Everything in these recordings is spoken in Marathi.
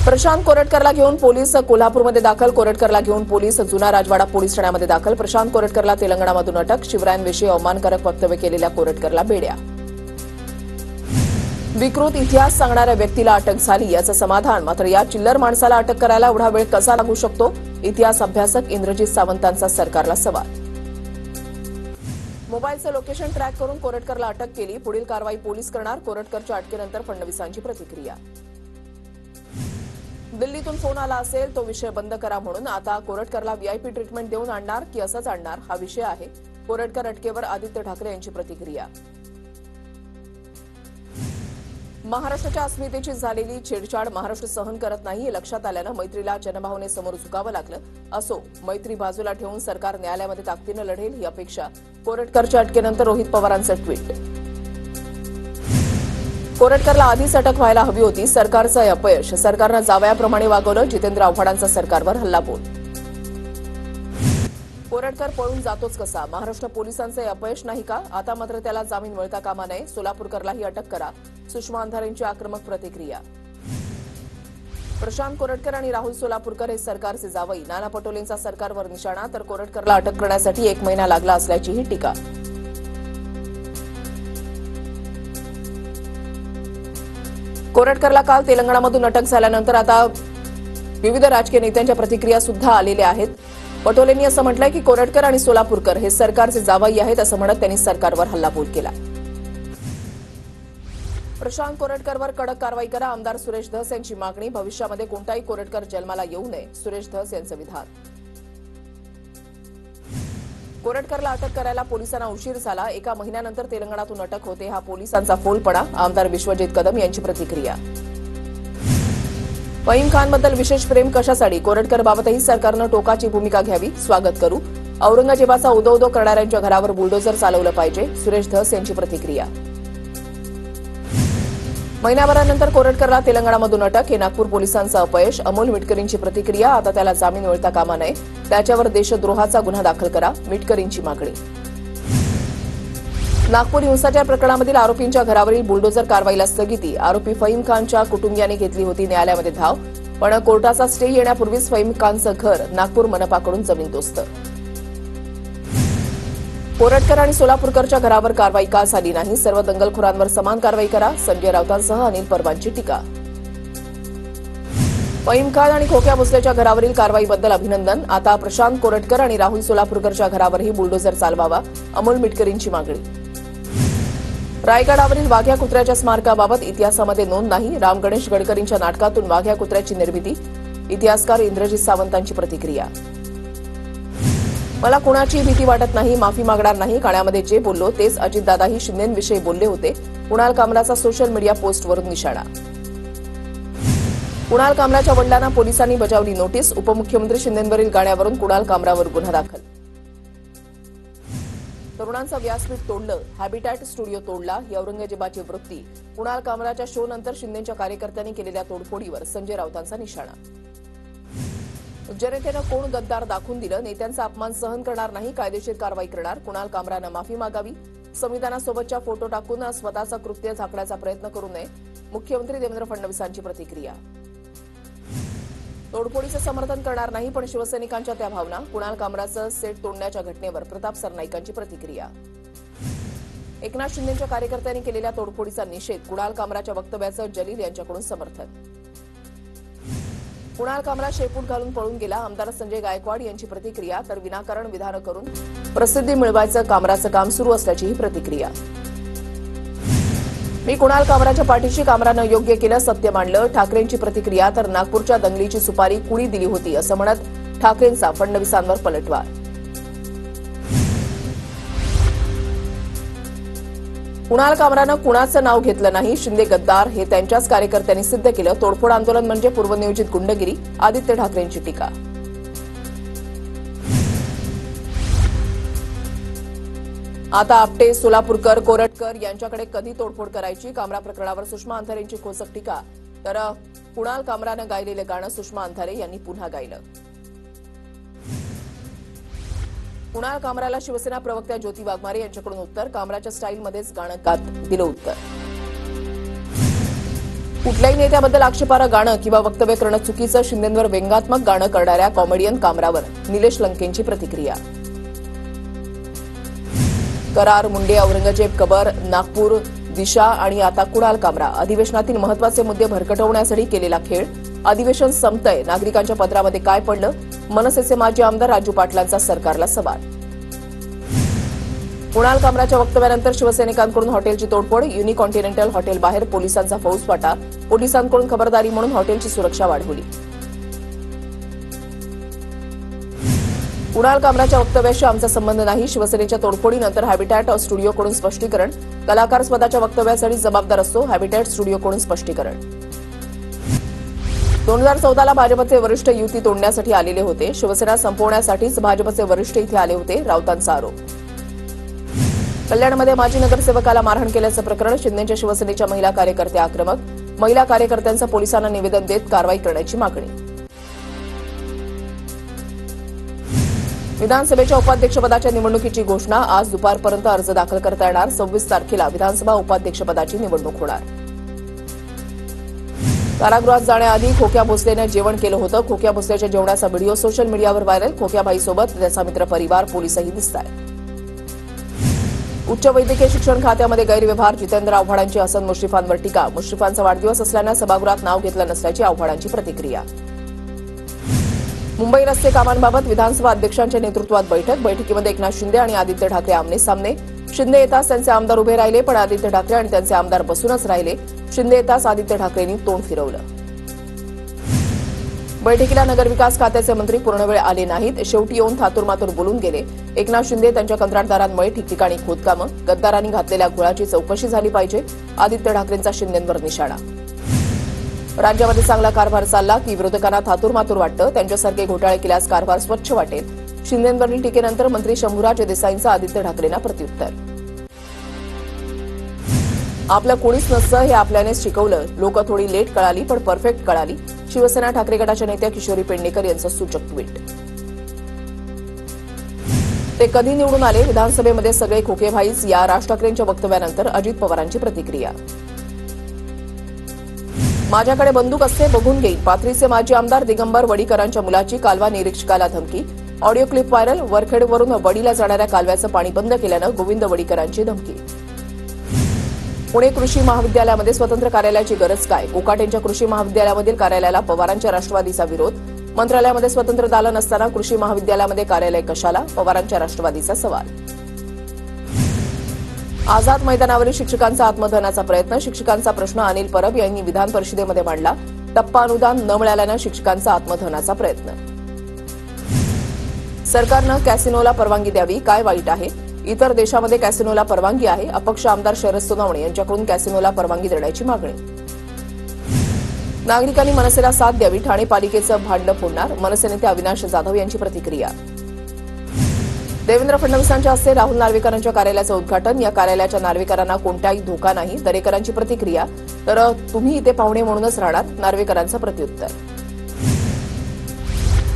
प्रशांत कोरटकरला घेऊन पोलीस कोल्हापूरमध्ये दाखल. कोरटकरला घेऊन पोलीस जुना राजवाडा पोलीस ठाण्यामध्ये दाखल. प्रशांत कोरटकरला तेलंगणामधून अटक. शिवरायांविषयी अवमानकारक वक्तव्य केलेल्या कोरटकरला बेड्या. विकृत इतिहास सांगणाऱ्या व्यक्तीला अटक झाली याचं समाधान. मात्र या चिल्लर माणसाला अटक करायला एवढा वेळ कसा लागू शकतो? इतिहास अभ्यासक इंद्रजित सावंतांचा सरकारला सवाल. मोबाईलचं लोकेशन ट्रॅक करून कोरटकरला अटक केली. पुढील कारवाई पोलीस करणार. कोरटकरच्या अटकेनंतर फडणवीसांची प्रतिक्रिया. दिल्लीतून फोन आला असेल तो विषय बंद करा म्हणून. आता कोरटकरला व्हीआयपी ट्रीटमेंट देऊन आणणार की असंच आणणार हा विषय आहे. कोरटकर अटकेवर आदित्य ठाकरे यांची प्रतिक्रिया. महाराष्ट्राच्या अस्मितेची झालेली छेडछाड महाराष्ट्र सहन करत नाही हे लक्षात आल्यानं मैत्रीला जनभावनेसमोर झुकावं लागलं. असो, मैत्री बाजूला ठेवून सरकार न्यायालयामध्ये ताकदीनं लढेल ही अपेक्षा. कोरटकरच्या अटकेनंतर रोहित पवारांचं ट्विट. कोरटकरला आधीच अटक व्हायला हवी होती. सरकारचं अपयश. सरकारनं जावयाप्रमाणे वागवलं. जितेंद्र आव्हाडांचा सरकारवर हल्लाबोल. कोरटकर पळून जातोच कसा? महाराष्ट्र पोलिसांचं अपयश नाही का? आता मात्र त्याला जामीन मिळता कामा नये. सोलापूरकरलाही अटक करा. सुषमा अंधारेंची आक्रमक प्रतिक्रिया. प्रशांत कोरटकर आणि राहुल सोलापूरकर हे सरकारचे जावई. नाना पटोलेंचा सरकारवर निशाणा. तर कोरटकरला अटक करण्यासाठी 1 महिना लागला असल्याचीही टीका. कोरटकरला काल तेलंगणामधून अटक झाल्यानंतर आता विविध राजकीय नेत्यांच्या प्रतिक्रिया सुद्धा आलेल्या आहेत. पटोलेंनी असं म्हटलंय की कोरटकर आणि सोलापूरकर हे सरकारचे जावई आहेत असं म्हणत त्यांनी सरकारवर हल्लाबोल केला. प्रशांत कोरटकरवर कडक कारवाई करा. आमदार सुरेश धस यांची मागणी. भविष्यामध्ये कोणताही कोरटकर जन्माला येऊ नये सुरेश धस यांचं विधान. कोरटकरला अटक करायला पोलिसांना उशीर झाला. 1 महिन्यानंतर तेलंगणातून अटक होते हा पोलिसांचा फोलपणा. आमदार विश्वजित कदम यांची प्रतिक्रिया. फहीम खानबद्दल विशेष प्रेम कशासाठी? कोरटकरबाबतही सरकारनं टोकाची भूमिका घ्यावी. स्वागत करू. औरंगजेबाचा उदो करणाऱ्यांच्या घरावर बुलडोझर चालवलं पाहिजे. सुरेश धस यांची प्रतिक्रिया. महिन्याभरानंतर कोरटकरला तेलंगणामधून अटक. हे नागपूर पोलिसांचं अपयश. अमोल मिटकरींची प्रतिक्रिया. आता त्याला जामीन मिळता कामा नये. त्याच्यावर देशद्रोहाचा गुन्हा दाखल करा. मिटकरींची मागणी. नागपूर हिंसाचार प्रकरणामधील आरोपींच्या घरावरील बुलडोझर कारवाईला स्थगिती. आरोपी फहीम खानच्या कुटुंबियांनी घेतली होती न्यायालयामध्ये धाव. पण कोर्टाचा स्टे येण्यापूर्वीच फहीम खानचं घर नागपूर मनपाकडून जमीनदोस्त. कोरटकर आणि सोलापूरकरच्या घरावर कारवाई का झाली नाही? सर्व दंगलखोरांवर समान कारवाई करा. संजय राऊतांसह अनिल परबांची टीका. फहीम खान आणि खोक्या भोसलेच्या घरावरील कारवाईबद्दल अभिनंदन. आता प्रशांत कोरटकर आणि राहुल सोलापूरकरच्या घरावरही बुलडोझर चालवावा. अमोल मिटकरींची मागणी. रायगडावरील वाघ्या कुत्र्याच्या स्मारकाबाबत इतिहासामध्ये नोंद नाही. राम गणेश गडकरींच्या नाटकातून वाघ्या कुत्र्याची निर्मिती. इतिहासकार इंद्रजित सावंतांची प्रतिक्रिया. मला कुणाची भीती वाटत नाही. माफी मागणार नाही. काण्यामध्ये जे बोललो तेच अजितदादाही शिंदेंविषयी बोलले होते. कुणाल कामराचा सोशल मीडिया पोस्टवरून निशाणा. कुणाल कामराच्या वडिलांना पोलिसांनी बजावली नोटीस. उपमुख्यमंत्री शिंदेंवरील गाण्यावरून कुणाल कामरावर गुन्हा दाखल. तरुणांचं व्यासपीठ तोडलं. हॅबिटॅट स्टुडिओ तोडला. ही औरंगजेबाची वृत्ती. कुणाल कामराच्या शो नंतर शिंदेच्या कार्यकर्त्यांनी केलेल्या तोडफोडीवर संजय राऊतांचा निशाणा. जनतेनं कोण गद्दार दाखवून दिलं? नेत्यांचा अपमान सहन करणार नाही. कायदेशीर कारवाई करणार. कुणाल कामरानं माफी मागावी. संविधानासोबतच्या फोटो टाकून स्वतःचं कृत्य झाकण्याचा प्रयत्न करू नये. मुख्यमंत्री देवेंद्र फडणवीसांची प्रतिक्रिया. तोडफोडीचं समर्थन करणार नाही पण शिवसैनिकांच्या त्या भावना. कुणाल कामराचं सेट तोडण्याच्या घटनेवर प्रताप सरनाईकांची प्रतिक्रिया. एकनाथ शिंदेच्या कार्यकर्त्यांनी केलेल्या तोडफोडीचा निषेध. कुणाल कामराच्या वक्तव्याचं जलील यांच्याकडून समर्थन. कुणाल कामरा शेपूट घालून पळून गेला. आमदार संजय गायकवाड यांची प्रतिक्रिया. तर विनाकारण विधानं करून प्रसिद्धी मिळवायचं कामराचं काम सुरू असल्याचीही प्रतिक्रिया. मी कुणाल कामराच्या पाठीशी. कामरानं योग्य केलं. सत्य मांडलं. ठाकरेंची प्रतिक्रिया. तर नागपूरच्या दंगलीची सुपारी कुणी दिली होती असं म्हणत ठाकरेंचा फडणवीसांवर पलटवार. कुणाल कामरानं कुणाचं नाव घेतलं नाही. शिंदे गद्दार हे त्यांच्याच कार्यकर्त्यांनी सिद्ध केलं. तोडफोड आंदोलन म्हणजे पूर्वनियोजित गुंडगिरी. आदित्य ठाकरेंची टीका. आता आपटे, सोलापूरकर, कोरटकर यांच्याकडे कधी तोडफोड करायची? कामरा प्रकरणावर सुषमा अंधारेंची खोचक टीका. तर कुणाल कामरानं गायलेलं गाणं सुषमा अंधारे यांनी पुन्हा गायलं. कुणाल कामराला शिवसेना प्रवक्त्या ज्योती वाघमारे यांच्याकडून उत्तर. कामराच्या स्टाईलमध्येच गाणं गात दिलं उत्तर. कुठल्याही नेत्याबद्दल आक्षेपार्ह गाणं किंवा वक्तव्य करणं चुकीचं, शिंदेंवर व्यंगात्मक गाणं करणाऱ्या कॉमेडियन कामरावर निलेश लंकेंची प्रतिक्रिया. करार, मुंडे, औरंगजेब, कबर, नागपूर, दिशा आणि आता कुणाल कामरा. अधिवेशनातील महत्वाचे मुद्दे भरकटवण्यासाठी केलेला खेळ. अधिवेशन संपतंय, नागरिकांच्या पदरामध्ये काय पडलं? मनसेचे माजी आमदार राजू पाटलांचा सरकारला सवाल. कुणाल कामराच्या वक्तव्यानंतर शिवसैनिकांकडून हॉटेलची तोडफोड. युनिकॉन्टिनेंटल हॉटेल बाहेर पोलिसांचा फौजफाटा. पोलिसांकडून खबरदारी म्हणून हॉटेलची सुरक्षा वाढवली. कुणाल कामराच्या वक्तव्याशी आमचा संबंध नाही. शिवसेनेच्या तोडफोडीनंतर हॅबिटॅट स्टुडिओकडून स्पष्टीकरण. कलाकार स्वतःच्या वक्तव्यासाठी जबाबदार असतो. हॅबिटॅट स्टुडिओकडून स्पष्टीकरण. 2014ला भाजपचे वरिष्ठ युती तोडण्यासाठी आलेले होते. शिवसेना संपवण्यासाठीच भाजपचे वरिष्ठ इथे आले होते, राऊतांचा आरोप. कल्याणमध्ये माजी नगरसेवकाला मारहाण केल्याचं प्रकरण. शिंदेच्या शिवसेनेच्या महिला कार्यकर्त्या आक्रमक. महिला कार्यकर्त्यांचं पोलिसांना निवेदन देत कारवाई करण्याची मागणी. विधानसभेच्या उपाध्यक्षपदाच्या निवडणुकीची घोषणा. आज दुपारपर्यंत अर्ज दाखल करता येणार. 26 तारखेला विधानसभा उपाध्यक्षपदाची निवडणूक होणार. कारागृहात जाण्याआधी खोक्या भोसलेनं जेवण केलं होतं. खोक्या भोसलेच्या जेवणाचा व्हिडिओ सोशल मीडियावर व्हायरल. खोक्याबाईसोबत त्याचा मित्र परिवार, पोलिसही दिसतायत. उच्च वैद्यकीय शिक्षण खात्यामध्ये गैरव्यवहार. जितेंद्र आव्हाडांची हसन मुश्रीफांवर टीका. मुश्रीफांचा वाढदिवस असल्यानं सभागृहात नाव घेतलं नसल्याची आव्हाडांची प्रतिक्रिया. मुंबई रस्ते कामांबाबत विधानसभा अध्यक्षांच्या नेतृत्वात बैठक. बैठकीमध्ये एकनाथ शिंदे आणि आदित्य ठाकरे आमने सामने. शिंदे येताच त्यांचे आमदार उभे राहिले, पण आदित्य ठाकरे आणि त्यांचे आमदार बसूनच राहिले. शिंदे येताच आदित्य ठाकरेंनी तोंड फिरवलं. बैठकीला नगरविकास खात्याचे मंत्री पूर्णवेळ आले नाहीत. शेवटी येऊन थातूरमातूर बोलून गेले. एकनाथ शिंदे त्यांच्या कंत्राटदारांमुळे ठिकठिकाणी खोदकामं. गद्दारांनी घातलेल्या घोळाची चौकशी झाली पाहिजे. आदित्य ठाकरेंचा शिंदेंवर निशाणा. राज्यामध्ये चांगला कारभार चालला की विरोधकांना थातूरमातूर वाटतं. त्यांच्यासारखे घोटाळे केल्यास कारभार स्वच्छ वाटेल. शिंदेंवरील टीकेनंतर मंत्री शंभूराज देसाईंचं आदित्य ठाकरेंना प्रत्युत्तर. आपलं कोणीच नसतं हे आपल्यानेच शिकवलं. लोक थोडी लेट कळाली पण परफेक्ट कळाली. शिवसेना ठाकरे गटाच्या नेत्या किशोरी पेडणेकर यांचं सूचक ट्विट. ते कधी निवडून आले? विधानसभेमध्ये सगळे खोकेभाईच. या राज ठाकरेंच्या वक्तव्यानंतर अजित पवारांची प्रतिक्रिया. माझ्याकडे बंदूक असते, बघून घेईन. पाथरीचे माजी आमदार दिगंबर वडीकरांच्या मुलाची कालवा निरीक्षकाला धमकी. Audio clip viral. वरखेडवरून वडीला जाणाऱ्या कालव्याचं पाणी बंद केल्यानं गोविंद वडीकरांची धमकी. पुणे कृषी महाविद्यालयामध्ये स्वतंत्र कार्यालयाची गरज काय? कोकाटेंच्या कृषी महाविद्यालयामधील कार्यालयाला पवारांच्या राष्ट्रवादीचा विरोध. मंत्रालयामध्ये स्वतंत्र दालन असताना कृषी महाविद्यालयामध्ये कार्यालय कशाला? पवारांच्या राष्ट्रवादीचा सवाल. आझाद मैदानावरील शिक्षकांचा आत्मदहनाचा प्रयत्न. शिक्षकांचा प्रश्न अनिल परब यांनी विधान परिषदेमध्ये मांडला. टप्पा अनुदान न मिळाल्यानं शिक्षकांचा आत्मदहनाचा प्रयत्न. सरकारनं कॅसिनोला परवानगी द्यावी, काय वाईट आहे? इतर देशामध्ये कॅसिनोला परवानगी आहे. अपक्ष आमदार शरद सोनवणे यांच्याकडून कॅसिनोला परवानगी देण्याची मागणी. नागरिकांनी मनसेला साथ द्यावी. ठाणे पालिकेचं भांडण फोडणार. मनसे नेते अविनाश जाधव यांची प्रतिक्रिया. देवेंद्र फडणवीसांच्या हस्ते राहुल नार्वेकरांच्या कार्यालयाचं उद्घाटन. या कार्यालयाच्या नार्वेकरांना कोणताही धोका नाही. दरेकरांची प्रतिक्रिया. तर तुम्ही इथे पाहुणे म्हणूनच राहणार. नार्वेकरांचं प्रत्युत्तर.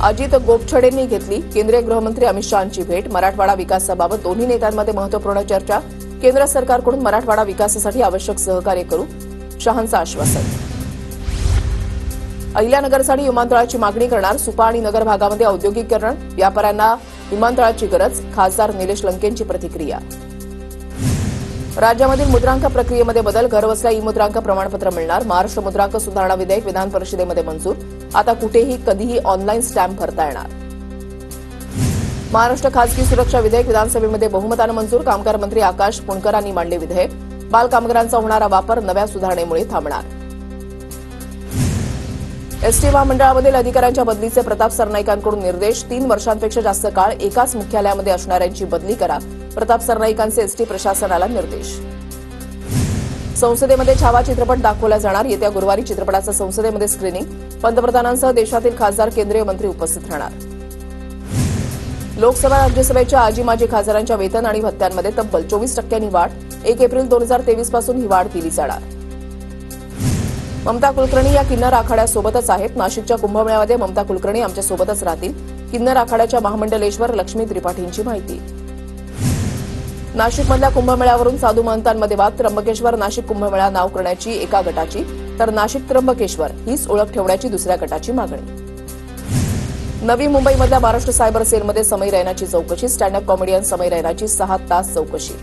अजित गोपछडेंनी घेतली केंद्रीय गृहमंत्री अमित शहांची भेट. मराठवाडा विकासाबाबत दोन्ही नेत्यांमध्ये महत्वपूर्ण चर्चा. केंद्र सरकारकडून मराठवाडा विकासासाठी आवश्यक सहकार्य करू. शहांचं आश्वासन. अहिल्यानगरसाठी विमानतळाची मागणी करणार. सुपा आणि नगर भागामध्ये औद्योगिकीकरण. व्यापाऱ्यांना विमानतळाची गरज. खासदार निलेश लंकेंची प्रतिक्रिया. राज्यामधील मुद्रांक प्रक्रियेमध्ये बदल. घरबसल्या ई मुद्रांक प्रमाणपत्र मिळणार. महाराष्ट्र मुद्रांक सुधारणा विधेयक विधान परिषदेमध्ये मंजूर. आता कुठेही कधीही ऑनलाईन स्टॅम्प भरता येणार. महाराष्ट्र खासगी सुरक्षा विधेयक विधानसभेमध्ये बहुमतानं मंजूर. कामगार मंत्री आकाश पुणकरांनी मांडले विधेयक. बालकामगारांचा होणारा वापर नव्या सुधारणेमुळे थांबणार. एसटी महामंडळामधील अधिकाऱ्यांच्या बदलीचे. प्रताप सरनाईकांकडून निर्देश. 3 वर्षांपेक्षा जास्त काळ एकाच मुख्यालयामध्ये असणाऱ्यांची बदली करा. प्रताप सरनाईकांचे एसटी प्रशासनाला निर्देश. संसदेमध्ये छावा चित्रपट दाखवला जाणार. येत्या गुरुवारी चित्रपटाचं संसदेमध्ये स्क्रीनिंग. पंतप्रधानांसह देशातील खासदार, केंद्रीय मंत्री उपस्थित राहणार. लोकसभा राज्यसभेच्या आजी माजी खासदारांच्या वेतन आणि भत्त्यांमध्ये तब्बल 24% वाढ. 1 एप्रिल 2023 पासून ही वाढ दिली जाणार. ममता कुलकर्णी या किन्नर आखाड्यासोबतच आहेत. नाशिकच्या कुंभमेळ्यामध्ये ममता कुलकर्णी आमच्यासोबतच राहतील. किन्नर आखाड्याच्या महामंडलेश्वर लक्ष्मी त्रिपाठींची माहिती. नाशिकमधल्या कुंभमेळ्यावरून साधू महंतांमध्ये वाद. त्र्यंबकेश्वर नाशिक कुंभमेळा नाव करण्याची एका गटाची तर नाशिक त्र्यंबकेश्वर हीच ओळख ठेवण्याची दुसऱ्या गटाची मागणी. नवी मुंबईमधल्या महाराष्ट्र सायबर सेलमध्ये समय रैनाची चौकशी. स्टँडअप कॉमेडियन समय रैनाची 6 तास चौकशी.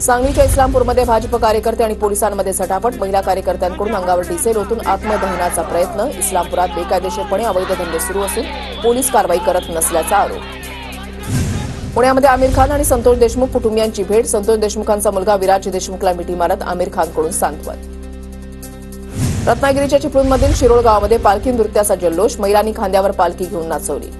सांगलीच्या इस्लामपूरमध्ये भाजप कार्यकर्ते आणि पोलिसांमध्ये झटापट. महिला कार्यकर्त्यांकडून अंगावर डिझेल ओतून आत्मदहनाचा प्रयत्न. इस्लामपुरात बेकायदेशीरपणे अवैध धंदे सुरू असून पोलीस कारवाई करत नसल्याचा आरोप. पुण्यामध्ये आमिर खान आणि संतोष देशमुख कुटुंबियांची भेट. संतोष देशमुखांचा मुलगा विराज देशमुखला मिठी मारत आमिर खानकडून सांत्वन. रत्नागिरीच्या चिपळूणमधील शिरोळ गावामध्ये पालखी नृत्याचा जल्लोष. महिलांनी खांद्यावर पालखी घेऊन नाचवली.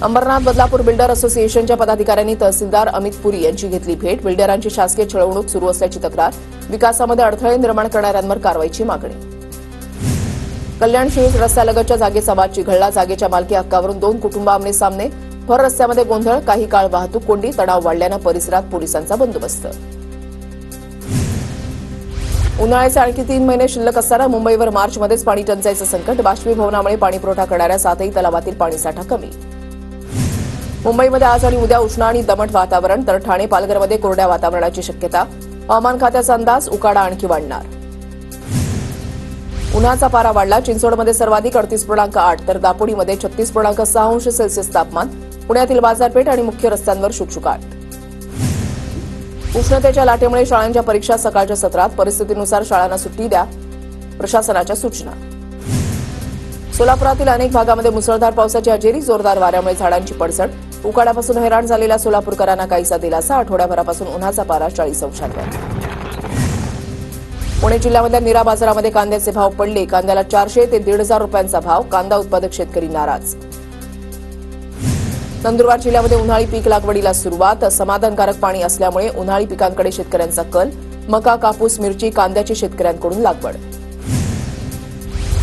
अंबरनाथ बदलापूर बिल्डर असोसिएशनच्या पदाधिकाऱ्यांनी तहसीलदार अमित पुरी यांची घेतली भेट. बिल्डरांची शासकीय छळवणूक सुरू असल्याची तक्रार. विकासामध्ये अडथळे निर्माण करणाऱ्यांवर कारवाईची मागणी. कल्याण शिरूर रस्त्यालगतच्या जागेचा वाद चिघळला. जागेच्या मालकी हक्कावरून 2 कुटुंब आमने सामने. भर रस्त्यामध्ये गोंधळ. काही काळ वाहतूक कोंडी. तणाव वाढल्यानं परिसरात पोलिसांचा बंदोबस्त. उन्हाळ्याचे आणखी 3 महिने शिल्लक असताना मुंबईवर मार्चमध्येच पाणी टंचाईचं संकट. बाष्पीभवनामुळे पाणीपुरवठा करणाऱ्या 7ही तलावातील पाणीसाठा कमी. मुंबईमध्ये आज आणि उद्या उष्ण आणि दमट वातावरण तर ठाणे पालघरमध्ये कोरड्या वातावरणाची शक्यता. हवामान खात्याचा अंदाज उकाडा आणखी वाढणार. उन्हाचा पारा वाढला. चिंचवडमध्ये सर्वाधिक 38.8 तर दापोडीमध्ये 36.6 अंश सेल्सिअस तापमान. पुण्यातील बाजारपेठ आणि मुख्य रस्त्यांवर शुकशुकाट. उष्णतेच्या लाटेमुळे शाळांच्या परीक्षा सकाळच्या सत्रात. परिस्थितीनुसार शाळांना सुट्टी द्या. प्रशासनाच्या सूचना. सोलापुरातील अनेक भागामध्ये मुसळधार पावसाची हजेरी. जोरदार वाऱ्यामुळे झाडांची पडझड. उकाड्यापासून हैराण झालेल्या सोलापूरकरांना काहीसा दिलासा. आठवड्याभरापासून उन्हाचा पारा 40 अंशांवर. पुणे जिल्ह्यामधल्या नीरा बाजारामध्ये कांद्याचे भाव पडले. कांद्याला 400 ते 1,500 रुपयांचा भाव. कांदा उत्पादक शेतकरी नाराज. नंदुरबार जिल्ह्यामध्ये उन्हाळी पीक लागवडीला सुरुवात. समाधानकारक पाणी असल्यामुळे उन्हाळी पिकांकडे शेतकऱ्यांचा कल. मका, कापूस, मिरची, कांद्याची शेतकऱ्यांकडून लागवड.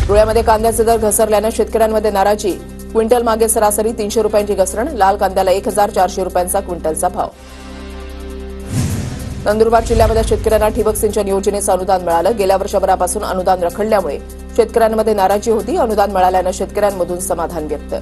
धुळ्यामध्ये कांद्याचे दर घसरल्यानं शेतकऱ्यांमध्ये नाराजी. क्विंटल मागे सरासरी 300 रुपयांची घसरण. लाल कांद्याला 1,400 रुपयांचा क्विंटलचा भाव. नंदुरबार जिल्ह्यामध्ये शेतकऱ्यांना ठिबक सिंचन योजनेचं अनुदान मिळालं. गेल्या वर्षभरापासून अनुदान रखडल्यामुळे शेतकऱ्यांमध्ये नाराजी होती. अनुदान मिळाल्यानं शेतकऱ्यांमधून समाधान व्यक्त.